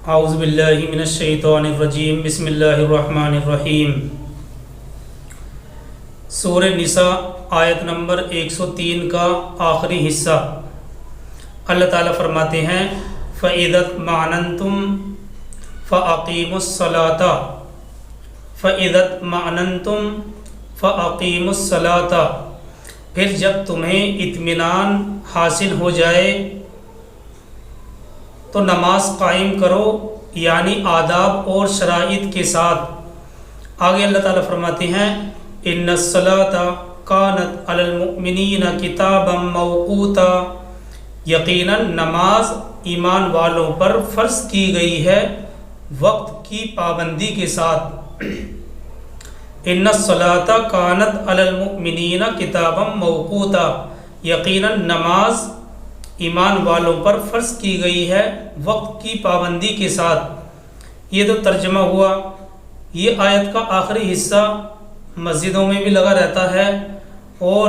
اعوذ باللہ من الشیطان الرجیم بسم اللہ الرحمن الرحیم۔ سورہ نساء آیت نمبر 103 کا آخری حصہ۔ اللہ تعالیٰ فرماتے ہیں فَإِذَا اطْمَأْنَنْتُمْ فَأَقِیمُوا الصَّلَاةَ فَإِذَا اطْمَأْنَنْتُمْ فَأَقِیمُوا الصَّلَاةَ، پھر جب تمہیں اطمینان حاصل ہو جائے تو نماز قائم کرو، یعنی آداب اور شرائط کے ساتھ۔ آگے اللہ تعالیٰ فرماتے ہیں ان الصلاۃ کانت علی المؤمنین کتابا موقوتا، یقیناً نماز ایمان والوں پر فرض کی گئی ہے وقت کی پابندی کے ساتھ۔ ان الصلاۃ کانت علی المؤمنین کتابا موقوتا، یقیناً نماز ایمان والوں پر فرض کی گئی ہے وقت کی پابندی کے ساتھ۔ یہ تو ترجمہ ہوا۔ یہ آیت کا آخری حصہ مسجدوں میں بھی لگا رہتا ہے، اور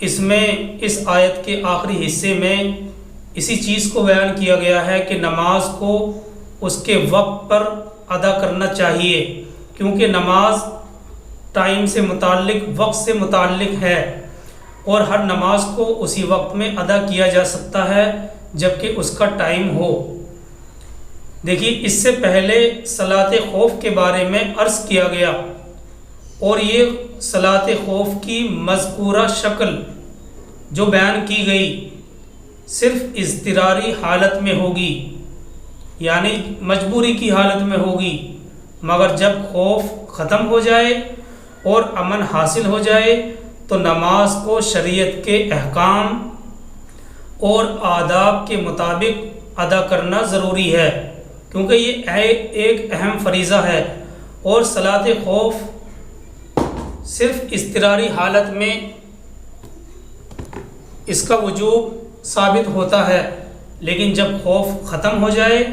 اس میں اس آیت کے آخری حصے میں اسی چیز کو بیان کیا گیا ہے کہ نماز کو اس کے وقت پر ادا کرنا چاہیے، کیونکہ نماز ٹائم سے متعلق، وقت سے متعلق ہے، اور ہر نماز کو اسی وقت میں ادا کیا جا سکتا ہے جبکہ اس کا ٹائم ہو۔ دیکھیے، اس سے پہلے صلاۃ خوف کے بارے میں عرض کیا گیا، اور یہ صلاۃ خوف کی مذکورہ شکل جو بیان کی گئی صرف اضطراری حالت میں ہوگی، یعنی مجبوری کی حالت میں ہوگی، مگر جب خوف ختم ہو جائے اور امن حاصل ہو جائے تو نماز کو شریعت کے احکام اور آداب کے مطابق ادا کرنا ضروری ہے، کیونکہ یہ ایک اہم فریضہ ہے، اور صلاۃ خوف صرف اضطراری حالت میں اس کا وجوب ثابت ہوتا ہے، لیکن جب خوف ختم ہو جائے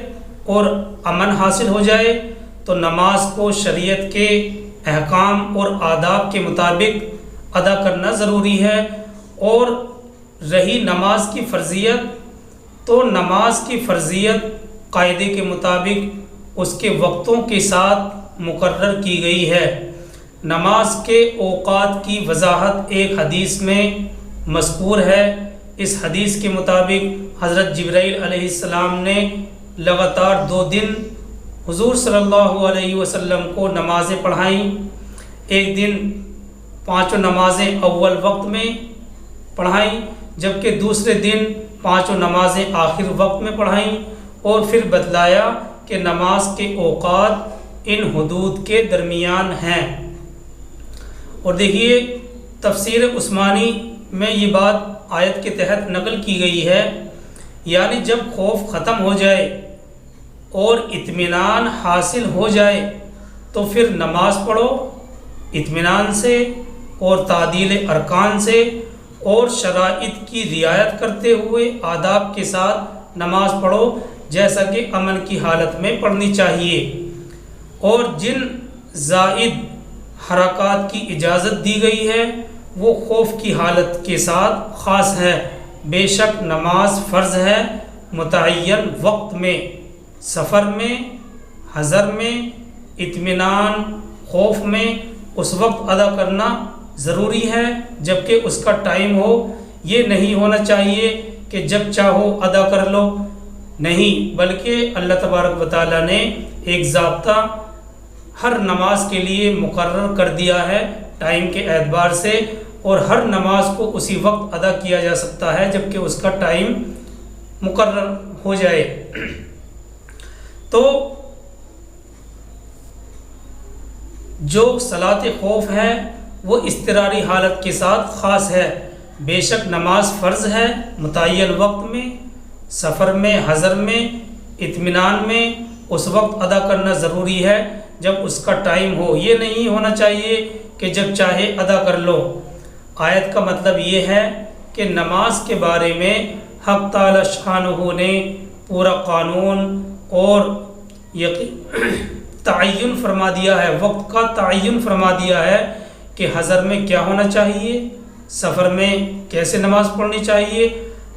اور امن حاصل ہو جائے تو نماز کو شریعت کے احکام اور آداب کے مطابق ادا کرنا ضروری ہے۔ اور رہی نماز کی فرضیت، تو نماز کی فرضیت قاعدے کے مطابق اس کے وقتوں کے ساتھ مقرر کی گئی ہے۔ نماز کے اوقات کی وضاحت ایک حدیث میں مذکور ہے۔ اس حدیث کے مطابق حضرت جبرائیل علیہ السلام نے لگاتار 2 دن حضور صلی اللہ علیہ وسلم کو نمازیں پڑھائیں۔ ایک دن 5 نمازیں اول وقت میں پڑھائیں، جبکہ دوسرے دن 5 نمازیں آخر وقت میں پڑھائیں، اور پھر بتلایا کہ نماز کے اوقات ان حدود کے درمیان ہیں۔ اور دیکھیے، تفسیر عثمانی میں یہ بات آیت کے تحت نقل کی گئی ہے، یعنی جب خوف ختم ہو جائے اور اطمینان حاصل ہو جائے تو پھر نماز پڑھو اطمینان سے اور تعدیل ارکان سے، اور شرائط کی رعایت کرتے ہوئے آداب کے ساتھ نماز پڑھو جیسا کہ امن کی حالت میں پڑھنی چاہیے۔ اور جن زائد حرکات کی اجازت دی گئی ہے وہ خوف کی حالت کے ساتھ خاص ہے۔ بے شک نماز فرض ہے متعین وقت میں، سفر میں، حضر میں، اطمینان، خوف میں، اس وقت ادا کرنا ضروری ہے جبکہ اس کا ٹائم ہو۔ یہ نہیں ہونا چاہیے کہ جب چاہو ادا کر لو، نہیں، بلکہ اللہ تبارک و تعالیٰ نے ایک ضابطہ ہر نماز کے لیے مقرر کر دیا ہے ٹائم کے اعتبار سے، اور ہر نماز کو اسی وقت ادا کیا جا سکتا ہے جبکہ اس کا ٹائم مقرر ہو جائے۔ تو جو صلاۃ خوف ہے وہ اضطراری حالت کے ساتھ خاص ہے۔ بے شک نماز فرض ہے متعین وقت میں، سفر میں، حضر میں، اطمینان میں، اس وقت ادا کرنا ضروری ہے جب اس کا ٹائم ہو۔ یہ نہیں ہونا چاہیے کہ جب چاہے ادا کر لو۔ آیت کا مطلب یہ ہے کہ نماز کے بارے میں حق تعالی شانہ نے پورا قانون اور تعین فرما دیا ہے، وقت کا تعین فرما دیا ہے کہ حضر میں کیا ہونا چاہیے، سفر میں کیسے نماز پڑھنی چاہیے،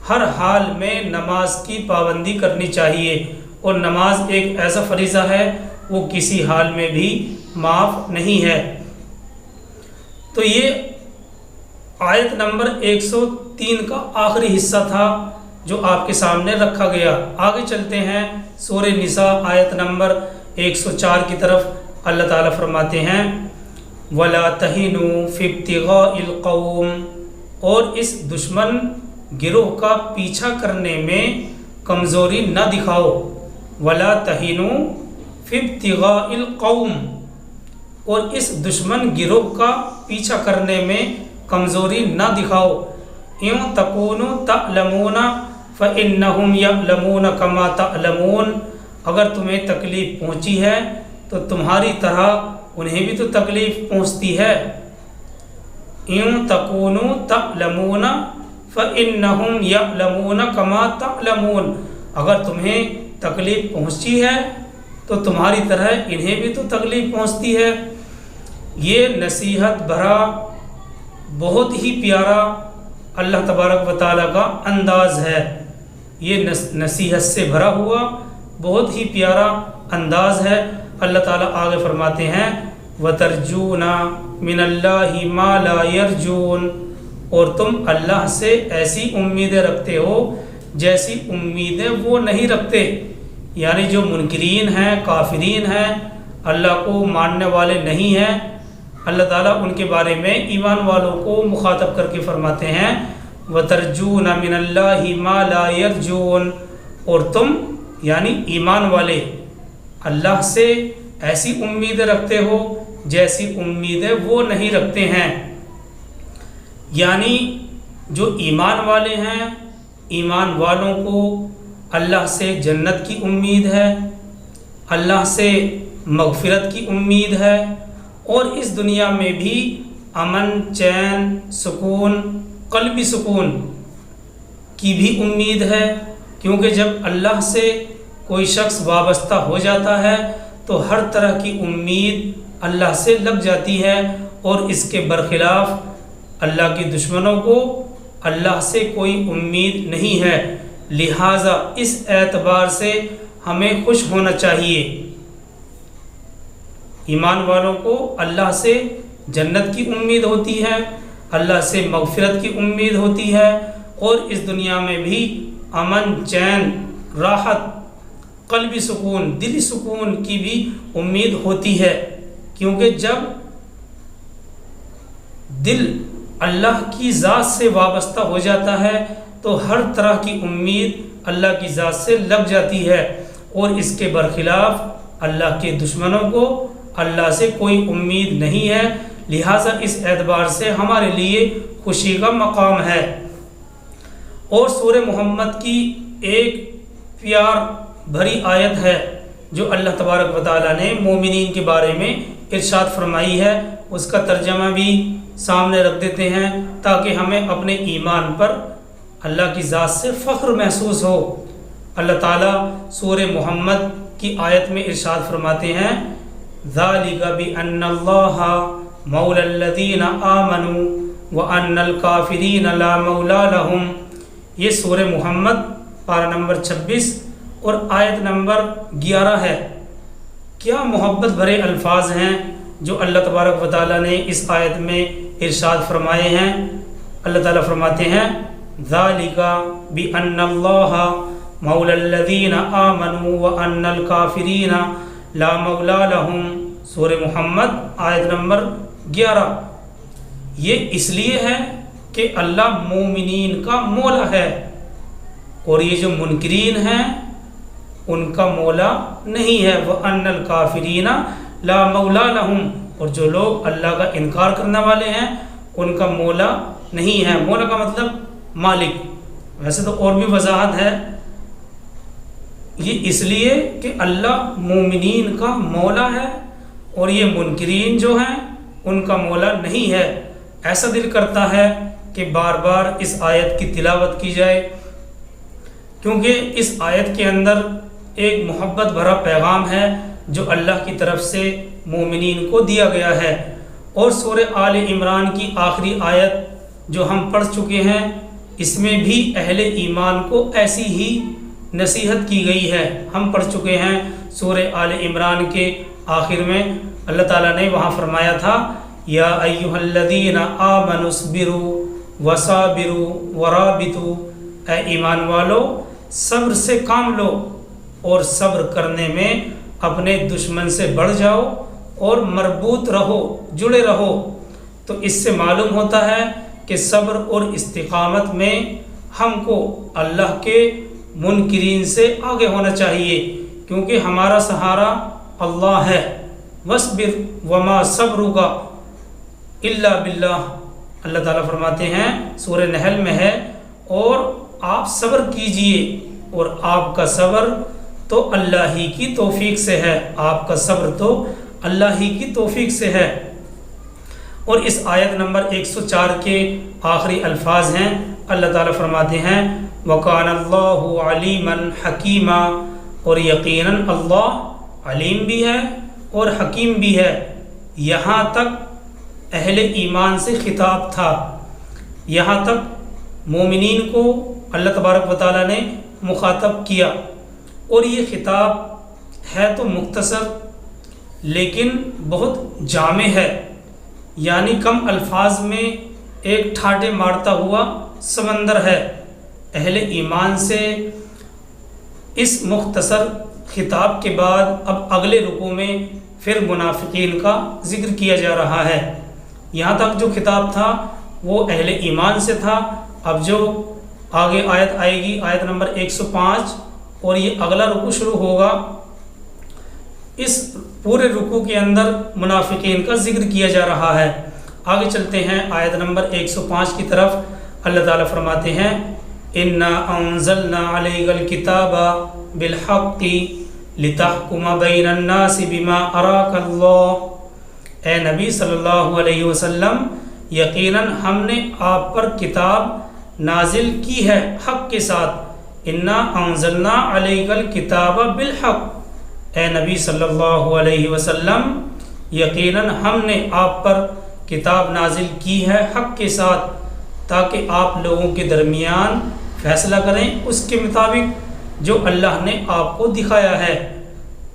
ہر حال میں نماز کی پابندی کرنی چاہیے۔ اور نماز ایک ایسا فریضہ ہے وہ کسی حال میں بھی معاف نہیں ہے۔ تو یہ آیت نمبر 103 کا آخری حصہ تھا جو آپ کے سامنے رکھا گیا۔ آگے چلتے ہیں سورہ نساء آیت نمبر 104 کی طرف۔ اللہ تعالیٰ فرماتے ہیں وَلَا تَهِنُوا فِي ابْتِغَاءِ الْقَوْمِ، اور اس دشمن گروہ کا پیچھا کرنے میں کمزوری نہ دکھاؤ۔ وَلَا تَهِنُوا فِي ابْتِغَاءِ الْقَوْمِ، اور اس دشمن گروہ کا پیچھا کرنے میں کمزوری نہ دکھاؤ۔ اِن تَكُونُوا تَعْلَمُونَ فَإِنَّهُمْ يَعْلَمُونَ كَمَا تَعْلَمُونَ، اگر تمہیں تکلیف پہنچی ہے تو تمہاری طرح انہیں بھی تو تکلیف پہنچتی ہے۔ اِن تَكُونُوا تَعْلَمُونَ فَإِنَّهُمْ يَعْلَمُونَ كَمَا تَعْلَمُونَ، اگر تمہیں تکلیف پہنچی ہے تو تمہاری طرح انہیں بھی تو تکلیف پہنچتی ہے۔ یہ نصیحت بھرا بہت ہی پیارا اللہ تبارک و تعالیٰ کا انداز ہے۔ یہ نصیحت سے بھرا ہوا بہت ہی پیارا انداز ہے۔ اللہ تعالیٰ آگے فرماتے ہیں وَتَرْجُونَ مِنَ اللَّهِ مَا لَا يَرْجُونَ، اور تم اللہ سے ایسی امیدیں رکھتے ہو جیسی امیدیں وہ نہیں رکھتے۔ یعنی جو منکرین ہیں، کافرین ہیں، اللہ کو ماننے والے نہیں ہیں، اللہ تعالیٰ ان کے بارے میں ایمان والوں کو مخاطب کر کے فرماتے ہیں وَتَرْجُونَ مِنَ اللَّهِ مَا لَا يَرْجُونَ، اور تم یعنی ایمان والے اللہ سے ایسی امیدیں رکھتے ہو جیسی امیدیں وہ نہیں رکھتے ہیں۔ یعنی جو ایمان والے ہیں، ایمان والوں کو اللہ سے جنت کی امید ہے، اللہ سے مغفرت کی امید ہے، اور اس دنیا میں بھی امن، چین، سکون، قلبی سکون کی بھی امید ہے، کیونکہ جب اللہ سے کوئی شخص وابستہ ہو جاتا ہے تو ہر طرح کی امید اللہ سے لگ جاتی ہے، اور اس کے برخلاف اللہ کے دشمنوں کو اللہ سے کوئی امید نہیں ہے۔ لہٰذا اس اعتبار سے ہمیں خوش ہونا چاہیے۔ ایمان والوں کو اللہ سے جنت کی امید ہوتی ہے، اللہ سے مغفرت کی امید ہوتی ہے، اور اس دنیا میں بھی امن، چین، راحت، قلبی سکون، دلی سکون کی بھی امید ہوتی ہے، کیونکہ جب دل اللہ کی ذات سے وابستہ ہو جاتا ہے تو ہر طرح کی امید اللہ کی ذات سے لگ جاتی ہے، اور اس کے برخلاف اللہ کے دشمنوں کو اللہ سے کوئی امید نہیں ہے۔ لہٰذا اس اعتبار سے ہمارے لیے خوشی کا مقام ہے۔ اور سورہ محمد کی ایک پیار بھری آیت ہے جو اللہ تبارک و تعالیٰ نے مومنین کے بارے میں ارشاد فرمائی ہے، اس کا ترجمہ بھی سامنے رکھ دیتے ہیں تاکہ ہمیں اپنے ایمان پر اللہ کی ذات سے فخر محسوس ہو۔ اللہ تعالیٰ سورہ محمد کی آیت میں ارشاد فرماتے ہیں ذَلِكَ بِأَنَّ اللَّهَ مَوْلَى الَّذِينَ آمَنُوا وَأَنَّ الْكَافِرِينَ لَا مَوْلَى لَهُمْ۔ یہ سورہ محمد پارہ نمبر 26 اور آیت نمبر 11 ہے۔ کیا محبت بھرے الفاظ ہیں جو اللہ تبارک و تعالیٰ نے اس آیت میں ارشاد فرمائے ہیں۔ اللہ تعالیٰ فرماتے ہیں ذَلِكَ بِأَنَّ اللَّهَ مَوْلَى الَّذِينَ آمَنُوا وَأَنَّ الْكَافِرِينَ لَا مَوْلَى لَهُمْ۔ سورہ محمد آیت نمبر 11۔ یہ اس لیے ہے کہ اللہ مومنین کا مولا ہے، اور یہ جو منکرین ہیں ان کا مولا نہیں ہے۔ وَأَنَّ الْكَافِرِينَ لَا مَوْلَى لَهُمْ، اور جو لوگ اللہ کا انکار کرنے والے ہیں ان کا مولا نہیں ہے۔ مولا کا مطلب مالک، ویسے تو اور بھی وضاحت ہے۔ یہ اس لیے کہ اللہ مومنین کا مولا ہے اور یہ منکرین جو ہیں ان کا مولا نہیں ہے۔ ایسا دل کرتا ہے کہ بار بار اس آیت کی تلاوت کی جائے، کیونکہ اس آیت کے اندر ایک محبت بھرا پیغام ہے جو اللہ کی طرف سے مومنین کو دیا گیا ہے۔ اور سورہ آل عمران کی آخری آیت جو ہم پڑھ چکے ہیں، اس میں بھی اہل ایمان کو ایسی ہی نصیحت کی گئی ہے۔ ہم پڑھ چکے ہیں سورہ آل عمران کے آخر میں اللہ تعالیٰ نے وہاں فرمایا تھا یا ایھا الذین آمنوا اصبروا وصابروا ورابطوا، اے ایمان والو صبر سے کام لو اور صبر کرنے میں اپنے دشمن سے بڑھ جاؤ اور مربوط رہو، جڑے رہو۔ تو اس سے معلوم ہوتا ہے کہ صبر اور استقامت میں ہم کو اللہ کے منکرین سے آگے ہونا چاہیے، کیونکہ ہمارا سہارا اللہ ہے۔ وَاصْبِرْ وَمَا صَبْرُكَ إِلَّا بِاللَّهِ، اللہ تعالیٰ فرماتے ہیں سورہ نحل میں ہے، اور آپ صبر کیجئے اور آپ کا صبر تو اللہ ہی کی توفیق سے ہے، آپ کا صبر تو اللہ ہی کی توفیق سے ہے۔ اور اس آیت نمبر 104 کے آخری الفاظ ہیں، اللہ تعالیٰ فرماتے ہیں وَكَانَ اللَّهُ عَلِيمًا حَكِيمًا، اور یقیناً اللہ علیم بھی ہے اور حکیم بھی ہے۔ یہاں تک اہل ایمان سے خطاب تھا، یہاں تک مومنین کو اللہ تبارک و تعالیٰ نے مخاطب کیا، اور یہ خطاب ہے تو مختصر لیکن بہت جامع ہے، یعنی کم الفاظ میں ایک ٹھاٹے مارتا ہوا سمندر ہے۔ اہل ایمان سے اس مختصر خطاب کے بعد اب اگلے رکوع میں پھر منافقین کا ذکر کیا جا رہا ہے۔ یہاں تک جو خطاب تھا وہ اہل ایمان سے تھا، اب جو آگے آیت آئے گی آیت نمبر 105 اور یہ اگلا رکوع شروع ہوگا، اس پورے رکوع کے اندر منافقین کا ذکر کیا جا رہا ہے۔ آگے چلتے ہیں آیت نمبر 105 کی طرف، اللہ تعالیٰ فرماتے ہیں اِنَّا أَنزَلْنَا عَلَيْكَ الْكِتَابَ بِالْحَقِّ لِتَحْكُمَ بَيْنَ النَّاسِ بِمَا أَرَاكَ اللَّهُ، اے نبی صلی اللہ علیہ وسلم یقیناً ہم نے آپ پر کتاب نازل کی ہے حق کے ساتھ۔ اِنَّا أَنزَلْنَا عَلَيْكَ الْكِتَابَ بِالْحَقِّ، اے نبی صلی اللہ علیہ وسلم یقیناً ہم نے آپ پر کتاب نازل کی ہے حق کے ساتھ، تاکہ آپ لوگوں کے درمیان فیصلہ کریں اس کے مطابق جو اللہ نے آپ کو دکھایا ہے۔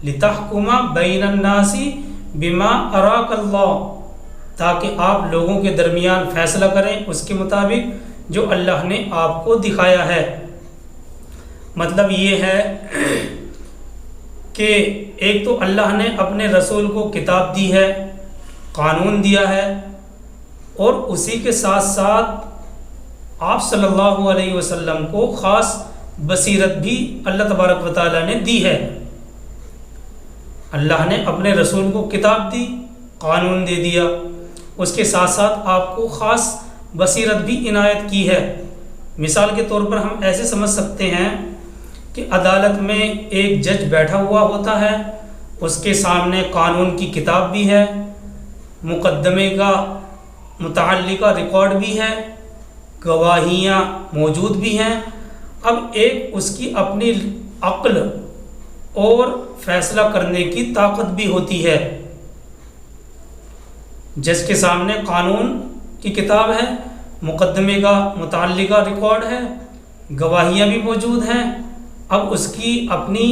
لِتَحْكُمَ بَيْنَ النَّاسِ بِمَا أَرَاكَ اللَّهُ، تاکہ آپ لوگوں کے درمیان فیصلہ کریں اس کے مطابق جو اللہ نے آپ کو دکھایا ہے۔ مطلب یہ ہے کہ ایک تو اللہ نے اپنے رسول کو کتاب دی ہے، قانون دیا ہے، اور اسی کے ساتھ ساتھ آپ صلی اللہ علیہ وسلم کو خاص بصیرت بھی اللہ تبارک و تعالیٰ نے دی ہے۔ اللہ نے اپنے رسول کو کتاب دی، قانون دے دیا، اس کے ساتھ ساتھ آپ کو خاص بصیرت بھی عنایت کی ہے۔ مثال کے طور پر ہم ایسے سمجھ سکتے ہیں کہ عدالت میں ایک جج بیٹھا ہوا ہوتا ہے، اس کے سامنے قانون کی کتاب بھی ہے، مقدمے کا متعلقہ ریکارڈ بھی ہے، گواہیاں موجود بھی ہیں۔ اب ایک اس کی اپنی عقل اور فیصلہ کرنے کی طاقت بھی ہوتی ہے۔ جج کے سامنے قانون کی کتاب ہے، مقدمے کا متعلقہ ریکارڈ ہے، گواہیاں بھی موجود ہیں۔ اب اس کی اپنی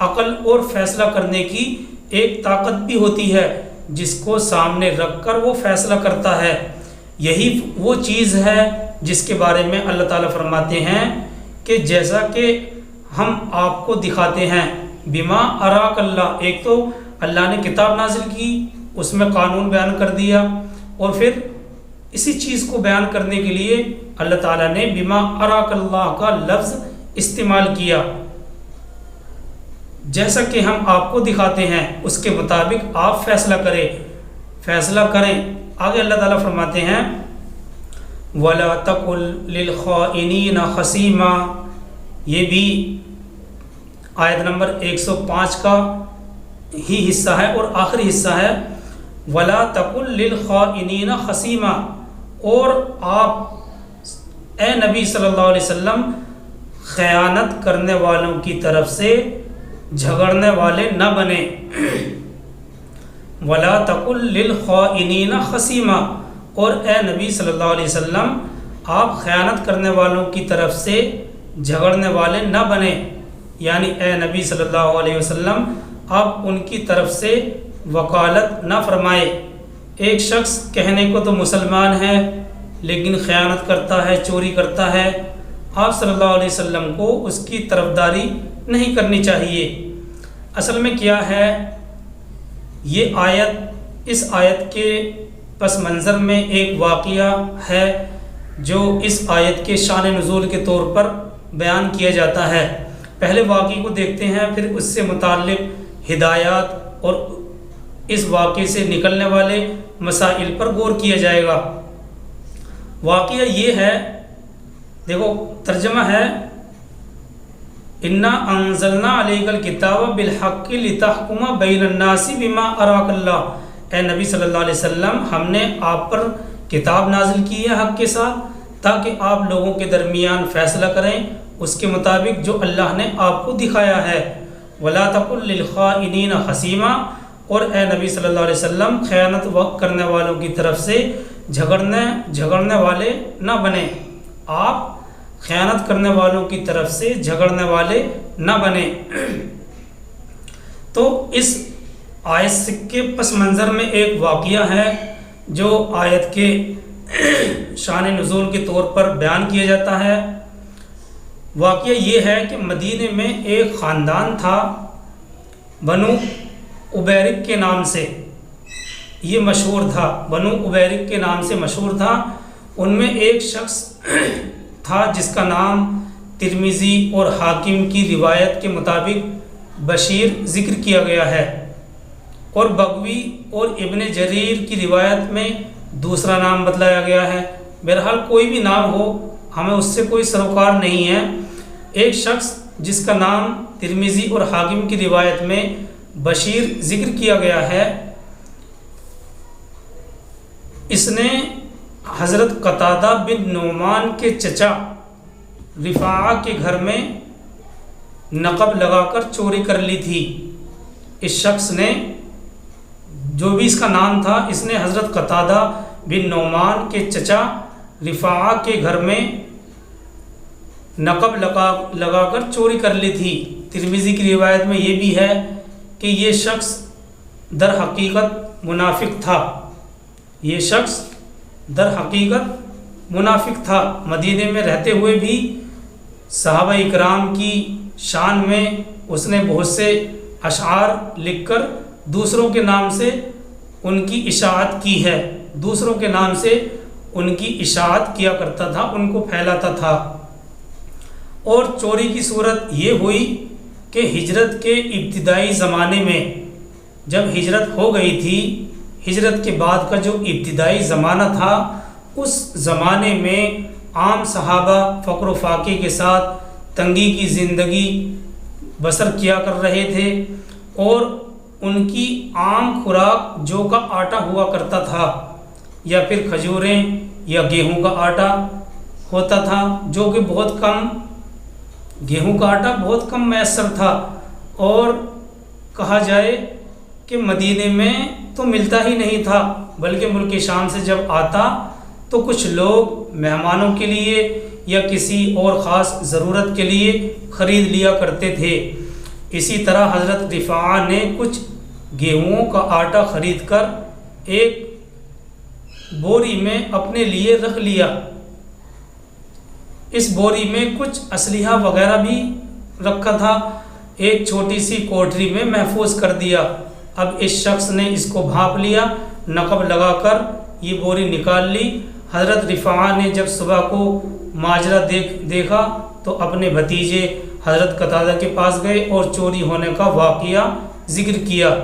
عقل اور فیصلہ کرنے کی ایک طاقت بھی ہوتی ہے جس کو سامنے رکھ کر وہ فیصلہ کرتا ہے۔ یہی وہ چیز ہے جس کے بارے میں اللہ تعالیٰ فرماتے ہیں کہ جیسا کہ ہم آپ کو دکھاتے ہیں بما اراک اللہ، ایک تو اللہ نے کتاب نازل کی، اس میں قانون بیان کر دیا، اور پھر اسی چیز کو بیان کرنے کے لیے اللہ تعالیٰ نے بما اراک اللہ کا لفظ استعمال کیا۔ جیسا کہ ہم آپ کو دکھاتے ہیں اس کے مطابق آپ فیصلہ کریں۔ آگے اللہ تعالیٰ فرماتے ہیں وَلَا تَقُلْ لِلْخَائِنِينَ خَصِيمًا، یہ بھی آیت نمبر 105 کا ہی حصہ ہے اور آخری حصہ ہے۔ وَلَا تَقُلْ لِلْخَائِنِينَ خَصِيمًا، اور آپ اے نبی صلی اللہ علیہ وسلم خیانت کرنے والوں کی طرف سے جھگڑنے والے نہ بنیں۔ وَلَا تَقُلْ لِلْخَائِنِينَ خَصِيمًا، اور اے نبی صلی اللہ علیہ وسلم آپ خیانت کرنے والوں کی طرف سے جھگڑنے والے نہ بنیں۔ یعنی اے نبی صلی اللہ علیہ وسلم آپ ان کی طرف سے وکالت نہ فرمائے۔ ایک شخص کہنے کو تو مسلمان ہے لیکن خیانت کرتا ہے، چوری کرتا ہے، آپ صلی اللہ علیہ وسلم کو اس کی طرفداری نہیں کرنی چاہیے۔ اصل میں کیا ہے، یہ آیت، اس آیت کے پس منظر میں ایک واقعہ ہے جو اس آیت کے شان نزول کے طور پر بیان کیا جاتا ہے۔ پہلے واقعے کو دیکھتے ہیں، پھر اس سے متعلق ہدایات اور اس واقعے سے نکلنے والے مسائل پر غور کیا جائے گا۔ واقعہ یہ ہے، دیکھو ترجمہ ہے، انا انزلنا علیک الکتاب بالحق لتحکم بین الناس بما اراک اللہ۔ اے نبی صلی اللہ علیہ وسلم ہم نے آپ پر کتاب نازل کی ہے حق کے ساتھ تاکہ آپ لوگوں کے درمیان فیصلہ کریں اس کے مطابق جو اللہ نے آپ کو دکھایا ہے۔ ولا تقل للخائنین خصیما، اور اے نبی صلی اللہ علیہ وسلم خیانت کرنے والوں کی طرف سے جھگڑنے والے نہ بنیں۔ آپ خیانت کرنے والوں کی طرف سے جھگڑنے والے نہ بنیں۔ تو اس آیت کے پس منظر میں ایک واقعہ ہے جو آیت کے شان نزول کے طور پر بیان کیا جاتا ہے۔ واقعہ یہ ہے کہ مدینے میں ایک خاندان تھا، بنو عبیرک کے نام سے یہ مشہور تھا، بنو عبیرک کے نام سے مشہور تھا۔ ان میں ایک شخص تھا جس کا نام ترمذی اور حاکم کی روایت کے مطابق بشیر ذکر کیا گیا ہے، اور بغوی اور ابن جریر کی روایت میں دوسرا نام بتلایا گیا ہے۔ بہرحال کوئی بھی نام ہو، ہمیں اس سے کوئی سروکار نہیں ہے۔ ایک شخص جس کا نام ترمذی اور حاکم کی روایت میں بشیر ذکر کیا گیا ہے، اس نے حضرت قتادہ بن نعمان کے چچا رفاعہ کے گھر میں نقب لگا کر چوری کر لی تھی۔ اس شخص نے، جو بھی اس کا نام تھا، اس نے حضرت قتادہ بن نعمان کے چچا رفاعہ کے گھر میں نقب لگا کر چوری کر لی تھی۔ ترمذی کی روایت میں یہ بھی ہے کہ یہ شخص در حقیقت منافق تھا، یہ شخص در حقیقت منافق تھا۔ مدینے میں رہتے ہوئے بھی صحابہ اکرام کی شان میں اس نے بہت سے اشعار لکھ کر دوسروں کے نام سے ان کی اشاعت کی ہے، دوسروں کے نام سے ان کی اشاعت کیا کرتا تھا، ان کو پھیلاتا تھا۔ اور چوری کی صورت یہ ہوئی کہ ہجرت کے ابتدائی زمانے میں، جب ہجرت ہو گئی تھی، ہجرت کے بعد کا جو ابتدائی زمانہ تھا، اس زمانے میں عام صحابہ فقر و فاقے کے ساتھ تنگی کی زندگی بسر کیا کر رہے تھے، اور ان کی عام خوراک جو کا آٹا ہوا کرتا تھا، یا پھر کھجوریں یا گیہوں کا آٹا ہوتا تھا، جو کہ بہت کم، گیہوں کا آٹا بہت کم میسر تھا، اور کہا جائے کہ مدینے میں تو ملتا ہی نہیں تھا، بلکہ ملک شام سے جب آتا تو کچھ لوگ مہمانوں کے لیے یا کسی اور خاص ضرورت کے لیے خرید لیا کرتے تھے۔ اسی طرح حضرت رفاعہ نے کچھ گیہوں کا آٹا خرید کر ایک بوری میں اپنے لیے رکھ لیا۔ اس بوری میں کچھ اسلحہ وغیرہ بھی رکھا تھا، ایک چھوٹی سی کوٹری میں محفوظ کر دیا۔ اب اس شخص نے اس کو بھانپ لیا، نقب لگا کر یہ بوری نکال لی۔ حضرت رفاعہ نے جب صبح کو ماجرا دیکھا تو اپنے بھتیجے حضرت قتادہ کے پاس گئے اور چوری ہونے کا واقعہ ذکر کیا۔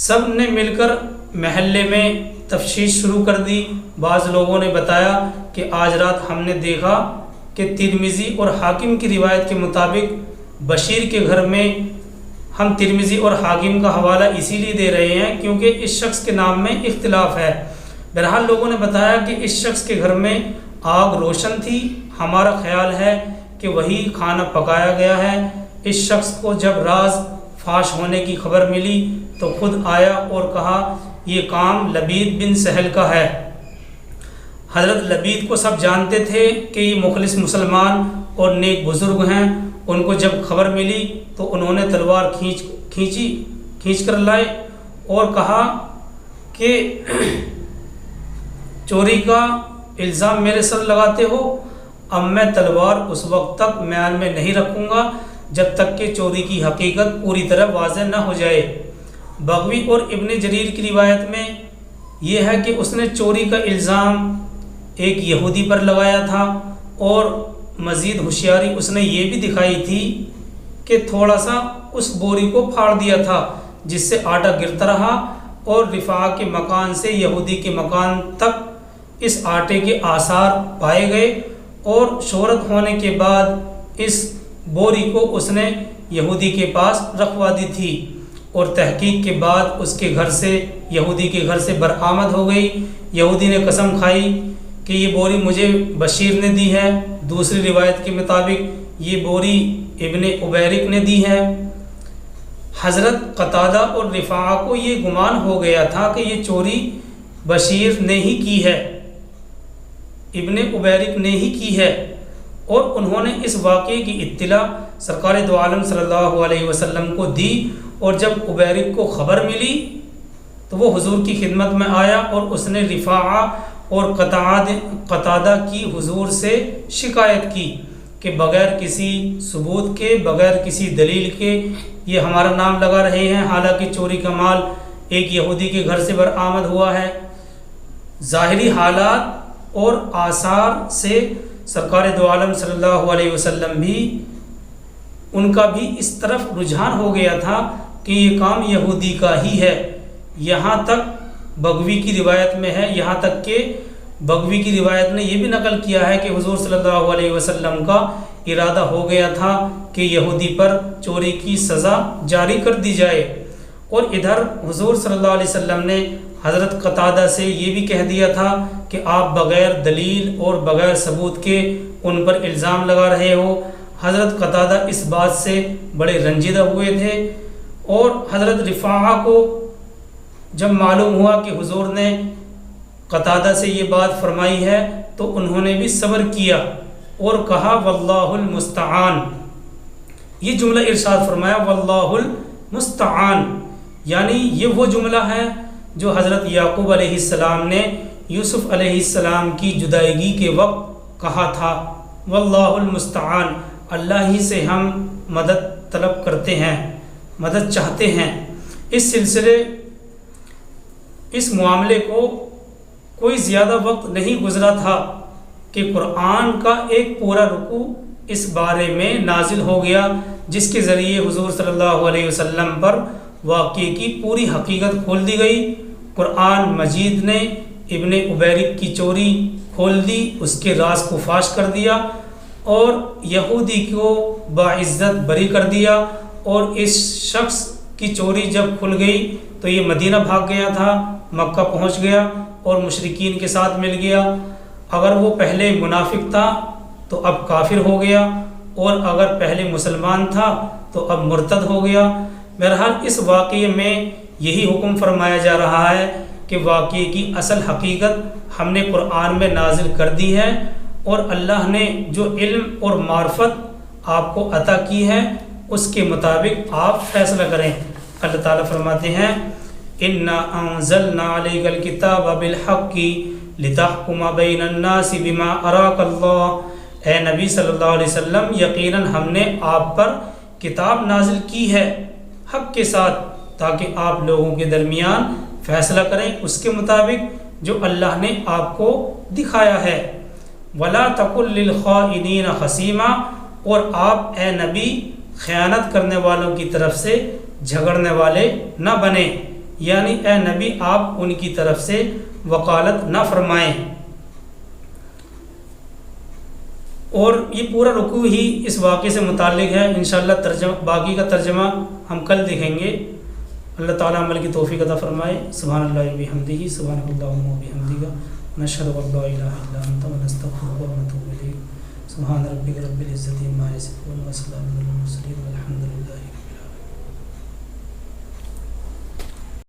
سب نے مل کر محلے میں تفتیش شروع کر دی۔ بعض لوگوں نے بتایا کہ آج رات ہم نے دیکھا کہ ترمذی اور حاکم کی روایت کے مطابق بشیر کے گھر میں، ہم ترمذی اور حاکم کا حوالہ اسی لیے دے رہے ہیں کیونکہ اس شخص کے نام میں اختلاف ہے۔ بہرحال لوگوں نے بتایا کہ اس شخص کے گھر میں آگ روشن تھی، ہمارا خیال ہے کہ وہی کھانا پکایا گیا ہے۔ اس شخص کو جب راز فاش ہونے کی خبر ملی تو خود آیا اور کہا یہ کام لبید بن سہل کا ہے۔ حضرت لبید کو سب جانتے تھے کہ یہ مخلص مسلمان اور نیک بزرگ ہیں، ان کو جب خبر ملی تو انہوں نے تلوار کھینچ کر لائے اور کہا کہ چوری کا الزام میرے سر لگاتے ہو، اب میں تلوار اس وقت تک میان میں نہیں رکھوں گا جب تک کہ چوری کی حقیقت پوری طرح واضح نہ ہو جائے۔ بغوی اور ابن جریر کی روایت میں یہ ہے کہ اس نے چوری کا الزام ایک یہودی پر لگایا تھا، اور مزید ہوشیاری اس نے یہ بھی دکھائی تھی کہ تھوڑا سا اس بوری کو پھاڑ دیا تھا جس سے آٹا گرتا رہا، اور رفاع کے مکان سے یہودی کے مکان تک اس آٹے کے آثار پائے گئے، اور شہرت ہونے کے بعد اس بوری کو اس نے یہودی کے پاس رکھوا دی تھی، اور تحقیق کے بعد اس کے گھر سے یہودی کے گھر سے برآمد ہو گئی۔ یہودی نے قسم کھائی کہ یہ بوری مجھے بشیر نے دی ہے، دوسری روایت کے مطابق یہ بوری ابن عبیرک نے دی ہے۔ حضرت قتادہ اور رفاع کو یہ گمان ہو گیا تھا کہ یہ چوری بشیر نے ہی کی ہے، ابن عبیرک نے ہی کی ہے، اور انہوں نے اس واقعے کی اطلاع سرکار دو عالم صلی اللہ علیہ وسلم کو دی، اور جب عبیرک کو خبر ملی تو وہ حضور کی خدمت میں آیا اور اس نے رفاع اور قتادہ کی حضور سے شکایت کی کہ بغیر کسی ثبوت کے، بغیر کسی دلیل کے یہ ہمارا نام لگا رہے ہیں، حالانکہ چوری کا مال ایک یہودی کے گھر سے برآمد ہوا ہے۔ ظاہری حالات اور آثار سے سرکار دو عالم صلی اللہ علیہ وسلم بھی ان کا بھی اس طرف رجحان ہو گیا تھا کہ یہ کام یہودی کا ہی ہے۔ یہاں تک بغوی کی روایت میں ہے، یہاں تک کہ بغوی کی روایت نے یہ بھی نقل کیا ہے کہ حضور صلی اللہ علیہ وسلم کا ارادہ ہو گیا تھا کہ یہودی پر چوری کی سزا جاری کر دی جائے، اور ادھر حضور صلی اللہ علیہ وسلم نے حضرت قتادہ سے یہ بھی کہہ دیا تھا کہ آپ بغیر دلیل اور بغیر ثبوت کے ان پر الزام لگا رہے ہو۔ حضرت قتادہ اس بات سے بڑے رنجیدہ ہوئے تھے، اور حضرت رفاع کو جب معلوم ہوا کہ حضور نے قتادہ سے یہ بات فرمائی ہے تو انہوں نے بھی صبر کیا اور کہا واللہ المستعان، یہ جملہ ارشاد فرمایا واللہ المستعان، یعنی یہ وہ جملہ ہے جو حضرت یعقوب علیہ السلام نے یوسف علیہ السلام کی جدائیگی کے وقت کہا تھا، واللہ المستعان، اللہ ہی سے ہم مدد طلب کرتے ہیں، مدد چاہتے ہیں۔ اس معاملے کو کوئی زیادہ وقت نہیں گزرا تھا کہ قرآن کا ایک پورا رکوع اس بارے میں نازل ہو گیا، جس کے ذریعے حضور صلی اللہ علیہ وسلم پر واقعے کی پوری حقیقت کھول دی گئی۔ قرآن مجید نے ابن عبیرک کی چوری کھول دی، اس کے راز کو فاش کر دیا، اور یہودی کو باعزت بری کر دیا، اور اس شخص کی چوری جب کھل گئی تو یہ مدینہ بھاگ گیا تھا، مکہ پہنچ گیا اور مشرکین کے ساتھ مل گیا۔ اگر وہ پہلے منافق تھا تو اب کافر ہو گیا، اور اگر پہلے مسلمان تھا تو اب مرتد ہو گیا۔ بہرحال اس واقعے میں یہی حکم فرمایا جا رہا ہے کہ واقعے کی اصل حقیقت ہم نے قرآن میں نازل کر دی ہے، اور اللہ نے جو علم اور معرفت آپ کو عطا کی ہے اس کے مطابق آپ فیصلہ کریں۔ اللہ تعالیٰ فرماتے ہیں اِنَّا أَنزَلْنَا عَلَيْكَ الْكِتَابَ بِالْحَقِّ لِتَحْكُمَ بَيْنَ النَّاسِ بِمَا أَرَاكَ اللَّهُ، اے نبی صلی اللہ علیہ وسلم، یقیناً ہم نے آپ پر کتاب نازل کی ہے حق کے ساتھ تاکہ آپ لوگوں کے درمیان فیصلہ کریں اس کے مطابق جو اللہ نے آپ کو دکھایا ہے۔ وَلَا تَقُلْ لِلْخَائِنِينَ خَصِيمًا، اور آپ اے نبی خیانت کرنے والوں کی طرف سے جھگڑنے والے نہ بنیں، یعنی اے نبی آپ ان کی طرف سے وکالت نہ فرمائیں۔ اور یہ پورا رکوع ہی اس واقعے سے متعلق ہے، انشاءاللہ باقی کا ترجمہ ہم کل دیکھیں گے۔ اللہ تعالیٰ عمل کی توفیق عطا فرمائے۔ سبحان اللہ وبحمدہ، سبحانک اللہم وبحمدک، نشہد ان لا الہ الا انت ونستغفرک ونتوب الیک۔ سبحان ربک رب العزۃ عما یصفون وسلام علی المرسلین والحمد للہ۔